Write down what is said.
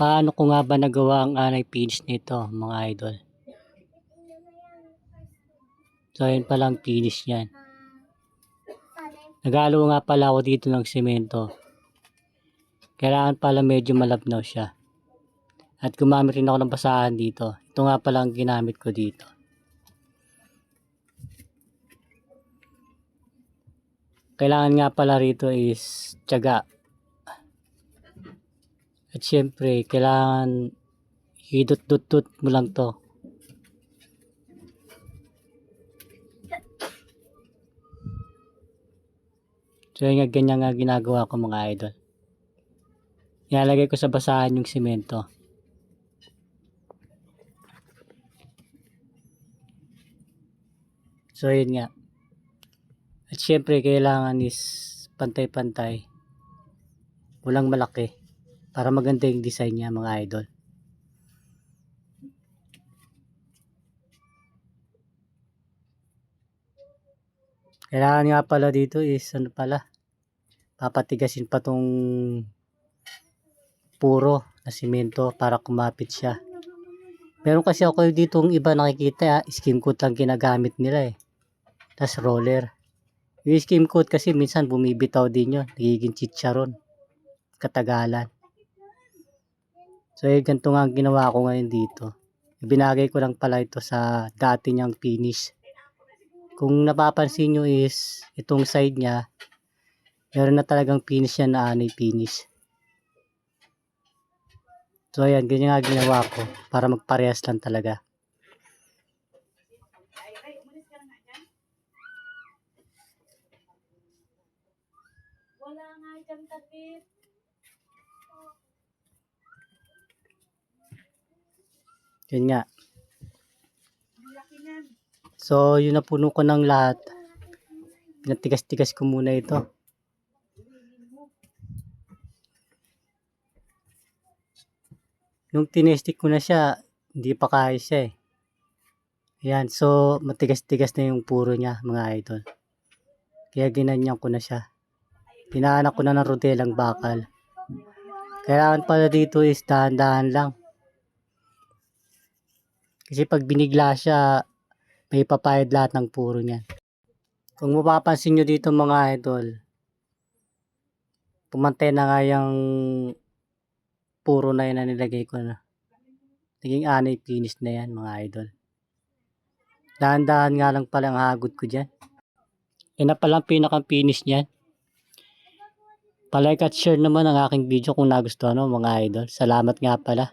Paano ko nga ba nagawa ang anay finish nito mga idol? So yun palang finish niyan. Naghalo nga pala ako dito ng semento. Kailangan pala medyo malabnaw siya. At gumamit rin ako ng basahan dito. Ito nga pala ang ginamit ko dito. Kailangan nga pala rito is tiyaga. At syempre, kailangan hidot-dot-dot mo lang to. So yung ganyan nga ginagawa ko mga idol. Ilalagay ko sa basahan yung semento. So yun nga. At syempre kailangan is pantay-pantay. Walang malaki. Para maganda yung design niya mga idol. Kailangan nga pala dito is ano pala. Papatigasin pa tong puro na simento para kumapit siya. Meron kasi ako dito yung iba nakikita skim coat lang ginagamit nila eh. Tas roller. Yung skim coat kasi minsan bumibitaw din yun. Nagiging chicharon. Katagalan. So ganito nga ang ginawa ko ngayon dito. Binagay ko lang pala ito sa dati niyang finish. Kung napapansin nyo is itong side niya. Meron na talagang finish yan na anay finish. So ayan, ganyan nga ginawa ko para magparehas lang talaga. Wala nga dyan tapit. Yun nga. So yun na puno ko ng lahat. Pinatigas-tigas ko muna ito. Nung tinestik ko na siya, hindi pa kaya siya eh. Ayan, so matigas-tigas na yung puro niya mga idol. Kaya ginanyan ko na siya. Pinaanak ko na ng rodelang bakal. Kailangan pala dito is dahan-dahan lang. Kasi pag binigla siya, may papayad lahat ng puro niya. Kung mapapansin nyo dito mga idol, pumantay na nga yung puro na yun na nilagay ko na. Naging anay finish na yan mga idol. Dahan-dahan nga lang pala ang hagod ko dyan. Yan na palang pinakang finish niyan. Palike at share naman ang aking video kung nagustuhan mo mga idol. Salamat nga pala.